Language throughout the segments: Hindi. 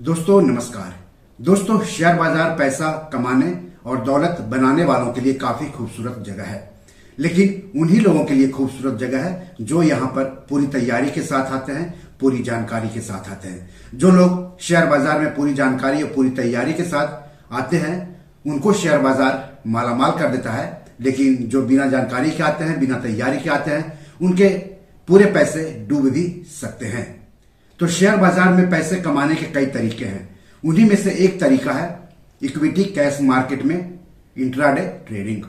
दोस्तों नमस्कार। दोस्तों शेयर बाजार पैसा कमाने और दौलत बनाने वालों के लिए काफी खूबसूरत जगह है, लेकिन उन्हीं लोगों के लिए खूबसूरत जगह है जो यहाँ पर पूरी तैयारी के साथ आते हैं, पूरी जानकारी के साथ आते हैं। जो लोग शेयर बाजार में पूरी जानकारी और पूरी तैयारी के साथ आते हैं उनको शेयर बाजार मालामाल कर देता है, लेकिन जो बिना जानकारी के आते हैं, बिना तैयारी के आते हैं, उनके पूरे पैसे डूब भी सकते हैं। तो शेयर बाजार में पैसे कमाने के कई तरीके हैं। उन्हीं में से एक तरीका है इक्विटी कैश मार्केट में इंट्राडे ट्रेडिंग।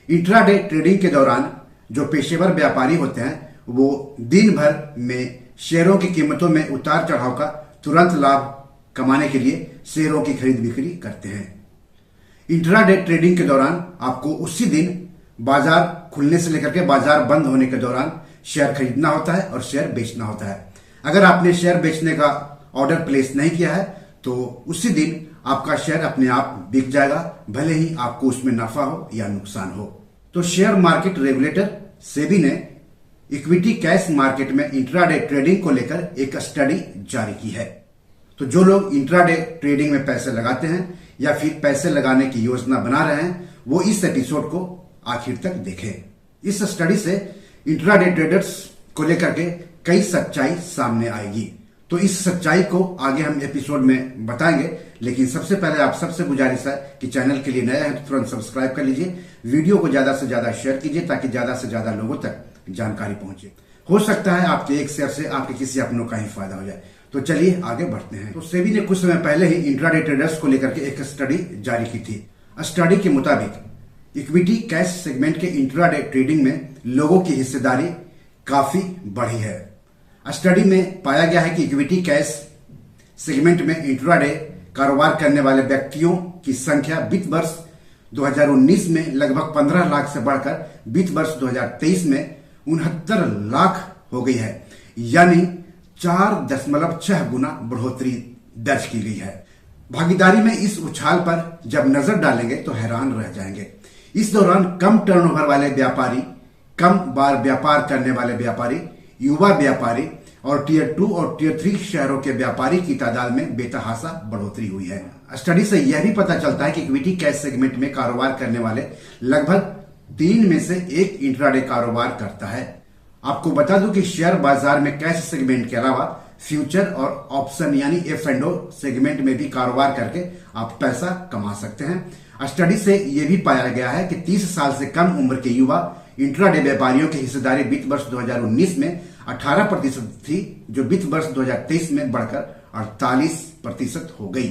इंट्राडे ट्रेडिंग के दौरान जो पेशेवर व्यापारी होते हैं वो दिन भर में शेयरों की कीमतों में उतार चढ़ाव का तुरंत लाभ कमाने के लिए शेयरों की खरीद बिक्री करते हैं। इंट्राडे ट्रेडिंग के दौरान आपको उसी दिन बाजार खुलने से लेकर के बाजार बंद होने के दौरान शेयर खरीदना होता है और शेयर बेचना होता है। अगर आपने शेयर बेचने का ऑर्डर प्लेस नहीं किया है तो उसी दिन आपका शेयर अपने आप बिक जाएगा, भले ही आपको उसमें नफा हो या नुकसान हो। तो शेयर मार्केट रेगुलेटर सेबी ने इक्विटी कैश मार्केट में इंट्राडे ट्रेडिंग को लेकर एक स्टडी जारी की है। तो जो लोग इंट्राडे ट्रेडिंग में पैसे लगाते हैं या फिर पैसे लगाने की योजना बना रहे हैं वो इस एपिसोड को आखिर तक देखें। इस स्टडी से इंट्राडे ट्रेडर्स को लेकर के कई सच्चाई सामने आएगी। तो इस सच्चाई को आगे हम एपिसोड में बताएंगे, लेकिन सबसे पहले आप सबसे गुजारिश है कि चैनल के लिए नया है तो तुरंत सब्सक्राइब कर लीजिए, वीडियो को ज्यादा से ज्यादा शेयर कीजिए ताकि ज्यादा से ज्यादा लोगों तक जानकारी पहुंचे। हो सकता है आपके एक शेयर से आपके किसी अपनों का ही फायदा हो जाए। तो चलिए आगे बढ़ते हैं। तो सेबी ने कुछ समय पहले ही इंट्राडे ट्रेडर्स को लेकर के एक स्टडी जारी की थी। स्टडी के मुताबिक इक्विटी कैश सेगमेंट के इंट्राडे ट्रेडिंग में लोगों की हिस्सेदारी काफी बढ़ी है। स्टडी में पाया गया है कि इक्विटी कैश सेगमेंट में इंट्राडे कारोबार करने वाले व्यक्तियों की संख्या वित्त वर्ष 2019 में लगभग 15 लाख से बढ़कर वित्त वर्ष 2023 में 69 लाख हो गई है, यानी 4.6 गुना बढ़ोतरी दर्ज की गई है। भागीदारी में इस उछाल पर जब नजर डालेंगे तो हैरान रह जाएंगे। इस दौरान कम टर्नओवर वाले व्यापारी, कम बार व्यापार करने वाले व्यापारी, युवा व्यापारी और टियर 2 और टियर 3 शहरों के व्यापारी की तादाद में बेतहाशा बढ़ोतरी हुई है। स्टडी से यह भी पता चलता है कि इक्विटी कैश सेगमेंट में कारोबार करने वाले लगभग 3 में से 1 इंट्राडे कारोबार करता है। आपको बता दूं कि शेयर बाजार में कैश सेगमेंट के अलावा फ्यूचर और ऑप्शन यानी F&O सेगमेंट में भी कारोबार करके आप पैसा कमा सकते हैं। स्टडी से यह भी पाया गया है कि 30 साल से कम उम्र के युवा इंट्राडे व्यापारियों की हिस्सेदारी वित्त वर्ष 2019 में 18% थी, जो वित्त वर्ष 2023 में बढ़कर 48% हो गई।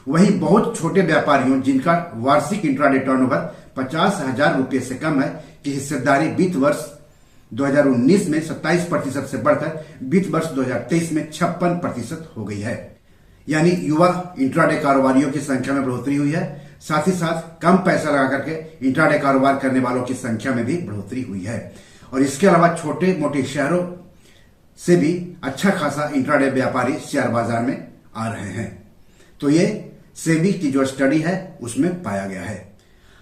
वहीं बहुत छोटे व्यापारियों जिनका वार्षिक इंट्राडे टर्नओवर 50,000 रुपए से कम है की हिस्सेदारी वित्त वर्ष 2019 में 27% से बढ़कर वित्त वर्ष 2023 में 56% हो गई है। यानी युवा इंट्राडे कारोबारियों की संख्या में बढ़ोतरी हुई है, साथ ही साथ कम पैसा लगा करके इंट्राडे कारोबार करने वालों की संख्या में भी बढ़ोतरी हुई है। और इसके अलावा छोटे मोटे शहरों से भी अच्छा खासा इंट्राडे व्यापारी शेयर बाजार में आ रहे हैं। तो ये सेबी की जो स्टडी है उसमें पाया गया है।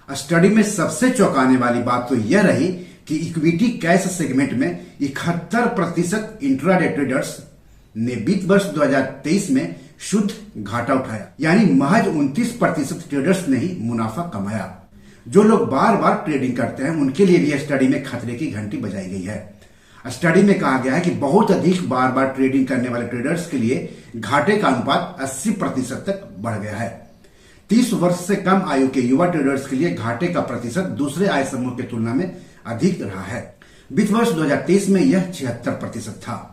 स्टडी में सबसे चौंकाने वाली बात तो यह रही कि इक्विटी कैश सेगमेंट में 71% इंट्राडे ट्रेडर्स ने वित्त वर्ष 2023 में शुद्ध घाटा उठाया, यानी महज 29% ट्रेडर्स ने ही मुनाफा कमाया। जो लोग बार बार ट्रेडिंग करते हैं उनके लिए भी स्टडी में खतरे की घंटी बजाई गई है। स्टडी में कहा गया है कि बहुत अधिक बार बार ट्रेडिंग करने वाले ट्रेडर्स के लिए घाटे का अनुपात 80% तक बढ़ गया है। 30 वर्ष से कम आयु के युवा ट्रेडर्स के लिए घाटे का प्रतिशत दूसरे आय समूह की तुलना में अधिक रहा है। वित्त वर्ष 2023 में यह 76% था।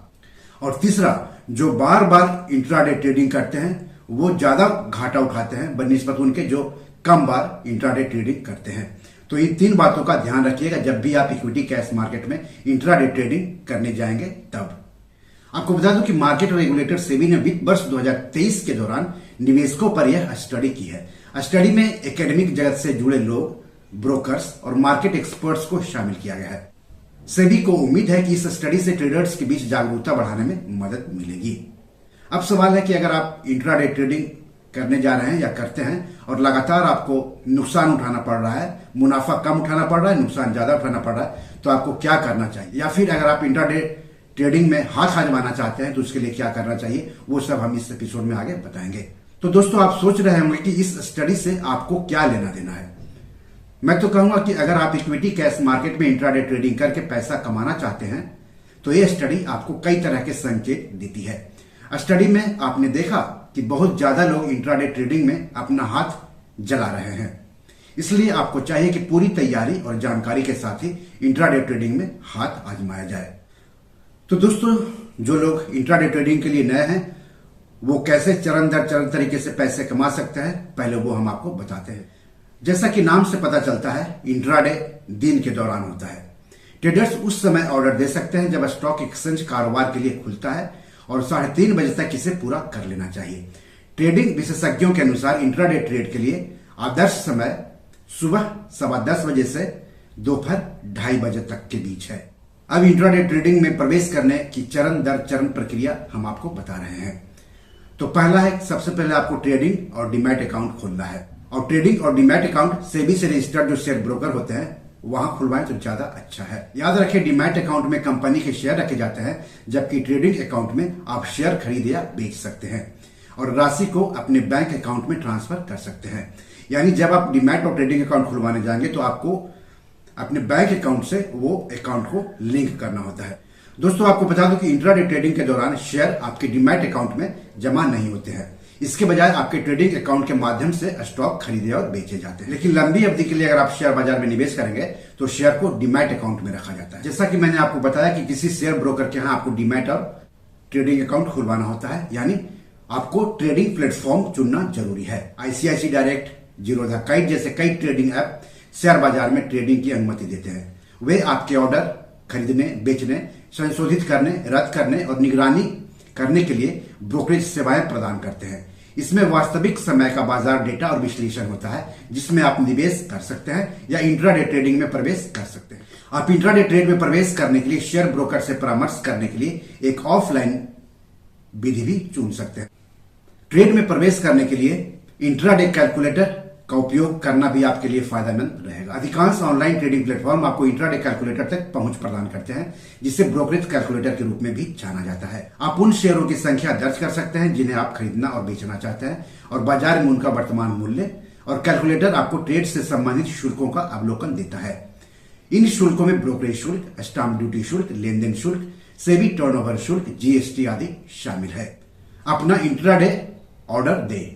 और तीसरा, जो बार बार इंट्राडे ट्रेडिंग करते हैं वो ज्यादा घाटा उठाते हैं बनिस्बत उनके जो कम बार इंट्राडे ट्रेडिंग करते हैं। तो इन 3 बातों का ध्यान रखिएगा जब भी आप इक्विटी कैश मार्केट में इंट्राडे ट्रेडिंग करने जाएंगे। तब आपको बता दूं कि मार्केट रेगुलेटर सेबी ने वित्त वर्ष 2023 के दौरान निवेशकों पर यह स्टडी की है। स्टडी में एकेडमिक जगत से जुड़े लोग, ब्रोकर्स और मार्केट एक्सपर्ट्स को शामिल किया गया है। सेबी को उम्मीद है कि इस स्टडी से ट्रेडर्स के बीच जागरूकता बढ़ाने में मदद मिलेगी। अब सवाल है कि अगर आप इंट्राडे ट्रेडिंग करने जा रहे हैं या करते हैं और लगातार आपको नुकसान उठाना पड़ रहा है, मुनाफा कम उठाना पड़ रहा है, नुकसान ज्यादा उठाना पड़ रहा है, तो आपको क्या करना चाहिए? या फिर अगर आप इंट्राडे ट्रेडिंग में हाथ आजमाना चाहते हैं तो उसके लिए क्या करना चाहिए वो सब हम इस एपिसोड में आगे बताएंगे। तो दोस्तों आप सोच रहे होंगे कि इस स्टडी से आपको क्या लेना देना है। मैं तो कहूंगा कि अगर आप इक्विटी कैश मार्केट में इंट्राडे ट्रेडिंग करके पैसा कमाना चाहते हैं तो यह स्टडी आपको कई तरह के संकेत देती है। स्टडी में आपने देखा कि बहुत ज्यादा लोग इंट्राडे ट्रेडिंग में अपना हाथ जला रहे हैं, इसलिए आपको चाहिए कि पूरी तैयारी और जानकारी के साथ ही इंट्राडे ट्रेडिंग में हाथ आजमाया जाए। तो दोस्तों जो लोग इंट्राडे ट्रेडिंग के लिए नए हैं वो कैसे चरण दर चरण तरीके से पैसे कमा सकते हैं पहले वो हम आपको बताते हैं। जैसा कि नाम से पता चलता है इंट्राडे दिन के दौरान होता है। ट्रेडर्स उस समय ऑर्डर दे सकते हैं जब स्टॉक एक्सचेंज कारोबार के लिए खुलता है और 3:30 बजे तक इसे पूरा कर लेना चाहिए। ट्रेडिंग विशेषज्ञों के अनुसार इंट्राडे ट्रेड के लिए आदर्श समय सुबह 10:15 बजे से दोपहर 2:30 बजे तक के बीच है। अब इंट्राडे ट्रेडिंग में प्रवेश करने की चरण दर चरण प्रक्रिया हम आपको बता रहे हैं। तो पहला है, सबसे पहले आपको ट्रेडिंग और डीमैट अकाउंट खोलना है और ट्रेडिंग और डीमैट अकाउंट सेबी से रजिस्टर्ड जो शेयर ब्रोकर होते हैं वहां खुलवाएं तो ज्यादा अच्छा है। याद रखें डीमैट अकाउंट में कंपनी के शेयर रखे जाते हैं जबकि ट्रेडिंग अकाउंट में आप शेयर खरीद या बेच सकते हैं और राशि को अपने बैंक अकाउंट में ट्रांसफर कर सकते हैं। यानी जब आप डीमैट और ट्रेडिंग अकाउंट खुलवाने जाएंगे तो आपको अपने बैंक अकाउंट से वो अकाउंट को लिंक करना होता है। दोस्तों आपको बता दूं कि इंट्राडे ट्रेडिंग के दौरान शेयर आपके डीमैट अकाउंट में जमा नहीं होते हैं। इसके बजाय आपके ट्रेडिंग अकाउंट के माध्यम से स्टॉक खरीदे और बेचे जाते हैं। लेकिन लंबी अवधि के लिए अगर आप शेयर बाजार में निवेश करेंगे तो शेयर को डीमैट अकाउंट में रखा जाता है। जैसा कि मैंने आपको बताया कि किसी शेयर ब्रोकर के यहाँ आपको डीमैट और ट्रेडिंग अकाउंट खुलवाना होता है, यानी आपको ट्रेडिंग प्लेटफॉर्म चुनना जरूरी है। ICICI डायरेक्ट, जीरोधा काइट जैसे कई ट्रेडिंग ऐप शेयर बाजार में ट्रेडिंग की अनुमति देते हैं। वे आपके ऑर्डर खरीदने, बेचने, संशोधित करने, रद्द करने और निगरानी करने के लिए ब्रोकरेज सेवाएं प्रदान करते हैं। इसमें वास्तविक समय का बाजार डेटा और विश्लेषण होता है जिसमें आप निवेश कर सकते हैं या इंट्राडे ट्रेडिंग में प्रवेश कर सकते हैं। आप इंट्राडे ट्रेड में प्रवेश करने के लिए शेयर ब्रोकर से परामर्श करने के लिए एक ऑफलाइन विधि भी चुन सकते हैं। ट्रेड में प्रवेश करने के लिए इंट्राडे कैलकुलेटर का उपयोग करना भी आपके लिए फायदेमंद रहेगा। अधिकांश ऑनलाइन ट्रेडिंग प्लेटफॉर्म आपको इंट्राडे कैलकुलेटर तक पहुंच प्रदान करते हैं जिसे ब्रोकरेज कैलकुलेटर के रूप में भी जाना जाता है। आप उन शेयरों की संख्या दर्ज कर सकते हैं जिन्हें आप खरीदना और बेचना चाहते हैं और बाजार में उनका वर्तमान मूल्य, और कैलकुलेटर आपको ट्रेड से संबंधित शुल्कों का अवलोकन देता है। इन शुल्कों में ब्रोकरेज शुल्क, स्टाम्प ड्यूटी शुल्क, लेनदेन शुल्क, सेबी टर्नओवर शुल्क, GST आदि शामिल है। अपना इंट्राडे ऑर्डर दे।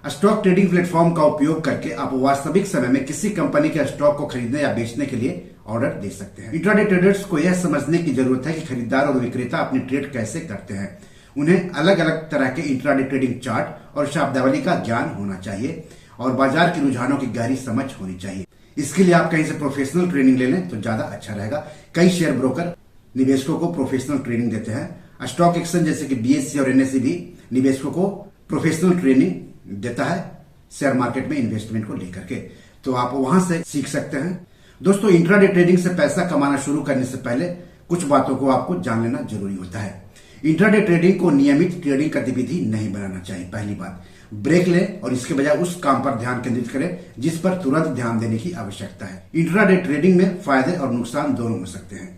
स्टॉक ट्रेडिंग प्लेटफॉर्म का उपयोग करके आप वास्तविक समय में किसी कंपनी के स्टॉक को खरीदने या बेचने के लिए ऑर्डर दे सकते हैं। इंट्राडे ट्रेडर्स को यह समझने की जरूरत है कि खरीदार और विक्रेता अपनी ट्रेड कैसे करते हैं। उन्हें अलग अलग तरह के इंट्राडे ट्रेडिंग चार्ट और शब्दावली का ज्ञान होना चाहिए और बाजार के रुझानों की गहरी समझ होनी चाहिए। इसके लिए आप कहीं से प्रोफेशनल ट्रेनिंग ले लें तो ज्यादा अच्छा रहेगा। कई शेयर ब्रोकर निवेशकों को प्रोफेशनल ट्रेनिंग देते हैं। स्टॉक एक्सचेंज जैसे कि BSE और NSE भी निवेशकों को प्रोफेशनल ट्रेनिंग देता है शेयर मार्केट में इन्वेस्टमेंट को लेकर के, तो आप वहां से सीख सकते हैं। दोस्तों इंट्राडे ट्रेडिंग से पैसा कमाना शुरू करने से पहले कुछ बातों को आपको जान लेना जरूरी होता है। इंट्राडे ट्रेडिंग को नियमित ट्रेडिंग गतिविधि नहीं बनाना चाहिए। पहली बात, ब्रेक लें और इसके बजाय उस काम पर ध्यान केंद्रित करें जिस पर तुरंत ध्यान देने की आवश्यकता है। इंट्राडे ट्रेडिंग में फायदे और नुकसान दोनों हो सकते हैं।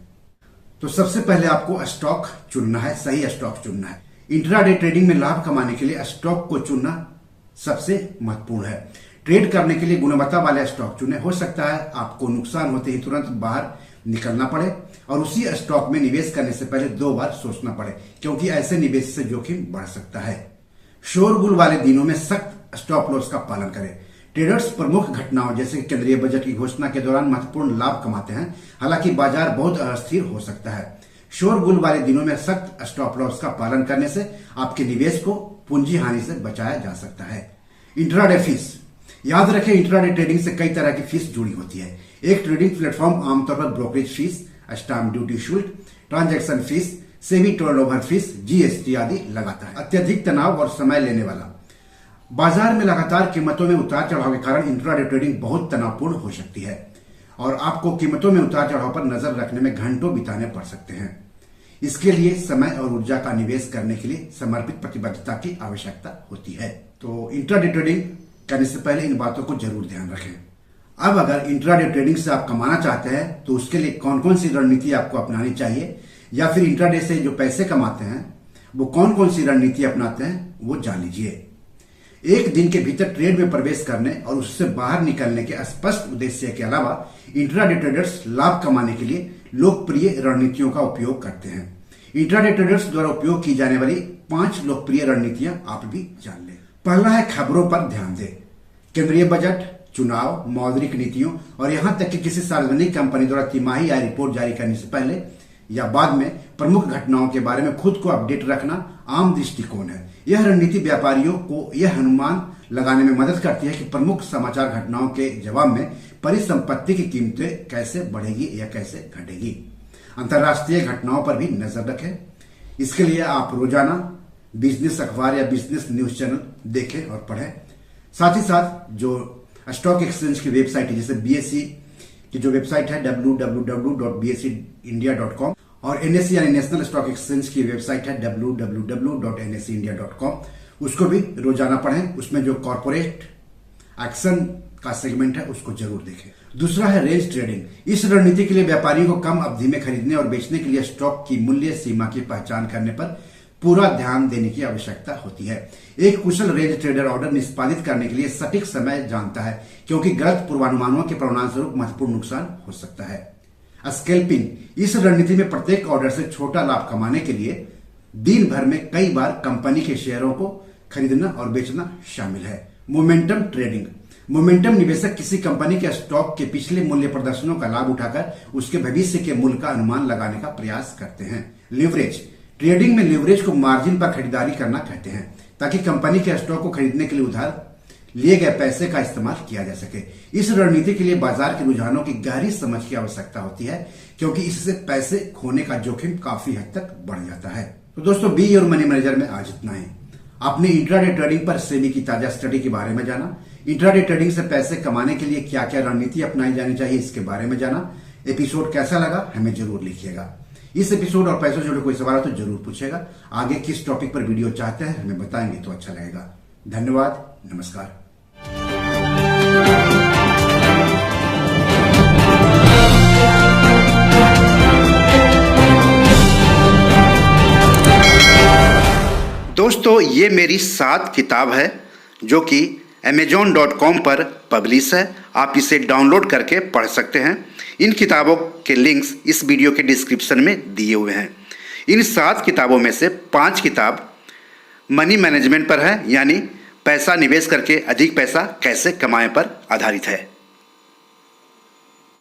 तो सबसे पहले आपको स्टॉक चुनना है, सही स्टॉक चुनना है। इंट्राडे ट्रेडिंग में लाभ कमाने के लिए स्टॉक को चुनना सबसे महत्वपूर्ण है। ट्रेड करने के लिए गुणवत्ता वाले स्टॉक चुने। हो सकता है आपको नुकसान होते ही तुरंत बाहर निकलना पड़े और उसी स्टॉक में निवेश करने से पहले 2 बार सोचना पड़े, क्योंकि ऐसे निवेश से जोखिम बढ़ सकता है। शोरगुल वाले दिनों में सख्त स्टॉप लॉस का पालन करें। ट्रेडर्स प्रमुख घटनाओं जैसे केंद्रीय बजट की घोषणा के दौरान महत्वपूर्ण लाभ कमाते हैं, हालांकि बाजार बहुत अस्थिर हो सकता है। शोरगुल वाले दिनों में सख्त स्टॉप लॉस का पालन करने से आपके निवेश को पूंजी हानि से बचाया जा सकता है। Intraday fees. याद रखें इंट्राडे ट्रेडिंग से कई तरह की फीस जुड़ी होती है। एक ट्रेडिंग प्लेटफॉर्म आमतौर पर ब्रोकरेज फीस, स्टाम्प ड्यूटी शुल्क, transaction fees, SEBI turnover fees, GST आदि लगाता है। अत्यधिक तनाव और समय लेने वाला। बाजार में लगातार कीमतों में उतार चढ़ाव के कारण इंट्राडे ट्रेडिंग बहुत तनावपूर्ण हो सकती है और आपको कीमतों में उतार चढ़ाव पर नजर रखने में घंटों बिताने पड़ सकते हैं। इसके लिए समय और ऊर्जा का निवेश करने के लिए समर्पित प्रतिबद्धता की आवश्यकता होती है। तो इंट्राडे ट्रेडिंग करने से पहले इन बातों को जरूर ध्यान रखें। अब अगर इंट्राडे ट्रेडिंग से आप कमाना चाहते हैं तो उसके लिए कौन कौन सी रणनीति आपको अपनानी चाहिए, या फिर इंट्राडे से जो पैसे कमाते हैं वो कौन कौन सी रणनीति अपनाते हैं वो जान लीजिए। एक दिन के भीतर ट्रेड में प्रवेश करने और उससे बाहर निकलने के स्पष्ट उद्देश्य के अलावा इंट्राडे ट्रेडर्स लाभ कमाने के लिए लोकप्रिय रणनीतियों का उपयोग करते हैं। इंट्राडे ट्रेडर्स द्वारा उपयोग की जाने वाली 5 लोकप्रिय रणनीतियां आप भी जान लें। पहला है खबरों पर ध्यान दें। केंद्रीय बजट, चुनाव, मौद्रिक नीतियों और यहां तक कि किसी सार्वजनिक कंपनी द्वारा तिमाही आय रिपोर्ट जारी करने से पहले या बाद में प्रमुख घटनाओं के बारे में खुद को अपडेट रखना आम दृष्टिकोण है। यह रणनीति व्यापारियों को यह अनुमान लगाने में मदद करती है कि प्रमुख समाचार घटनाओं के जवाब में परिसंपत्ति की कीमतें कैसे बढ़ेगी या कैसे घटेगी। अंतर्राष्ट्रीय घटनाओं पर भी नजर रखें। इसके लिए आप रोजाना बिजनेस अखबार या बिजनेस न्यूज चैनल देखें और पढ़ें। साथ ही साथ जो स्टॉक एक्सचेंज की वेबसाइट है, जैसे बीएसई की जो वेबसाइट है www.bseindia.com और एनएसई यानी नेशनल स्टॉक एक्सचेंज की वेबसाइट है www.nseindia.com, उसको भी रोजाना पढ़ें। उसमें जो कॉर्पोरेट एक्शन का सेगमेंट है उसको जरूर देखें। दूसरा है रेंज ट्रेडिंग। इस रणनीति के लिए व्यापारियों को कम अवधि में खरीदने और बेचने के लिए स्टॉक की मूल्य सीमा की पहचान करने पर पूरा ध्यान देने की आवश्यकता होती है। एक कुशल रेंज ट्रेडर ऑर्डर निष्पादित करने के लिए सटीक समय जानता है, क्योंकि गलत पूर्वानुमानों के परिणामस्वरूप महत्वपूर्ण नुकसान हो सकता है। स्कैल्पिंग। इस रणनीति में प्रत्येक ऑर्डर से छोटा लाभ कमाने के लिए दिन भर में कई बार कंपनी के शेयरों को खरीदना और बेचना शामिल है। Momentum trading. मोमेंटम निवेशक किसी कंपनी के स्टॉक के पिछले मूल्य प्रदर्शनों का लाभ उठाकर उसके भविष्य के मूल्य का अनुमान लगाने का प्रयास करते हैं। लिवरेज। ट्रेडिंग में लिवरेज को मार्जिन पर खरीदारी करना कहते हैं, ताकि कंपनी के स्टॉक को खरीदने के लिए उधार लिए गए पैसे का इस्तेमाल किया जा सके। इस रणनीति के लिए बाजार के रुझानों की गहरी समझ की आवश्यकता होती है, क्योंकि इससे पैसे खोने का जोखिम काफी हद तक बढ़ जाता है। तो दोस्तों, बी योर मनी मैनेजर में आज इतना ही। आपने इंट्राडे ट्रेडिंग पर सेबी की ताजा स्टडी के बारे में जाना। इंट्राडे ट्रेडिंग से पैसे कमाने के लिए क्या क्या रणनीति अपनाई जानी चाहिए इसके बारे में जाना। एपिसोड कैसा लगा हमें जरूर लिखिएगा। इस एपिसोड और पैसों से जुड़े कोई सवाल हो तो जरूर पूछेगा। आगे किस टॉपिक पर वीडियो चाहते हैं हमें बताएंगे तो अच्छा लगेगा। धन्यवाद, नमस्कार। दोस्तों, ये मेरी 7 किताब है जो कि amazon.com पर पब्लिश है। आप इसे डाउनलोड करके पढ़ सकते हैं। इन किताबों के लिंक्स इस वीडियो के डिस्क्रिप्शन में दिए हुए हैं। इन 7 किताबों में से 5 किताब मनी मैनेजमेंट पर है, यानी पैसा निवेश करके अधिक पैसा कैसे कमाएं पर आधारित है।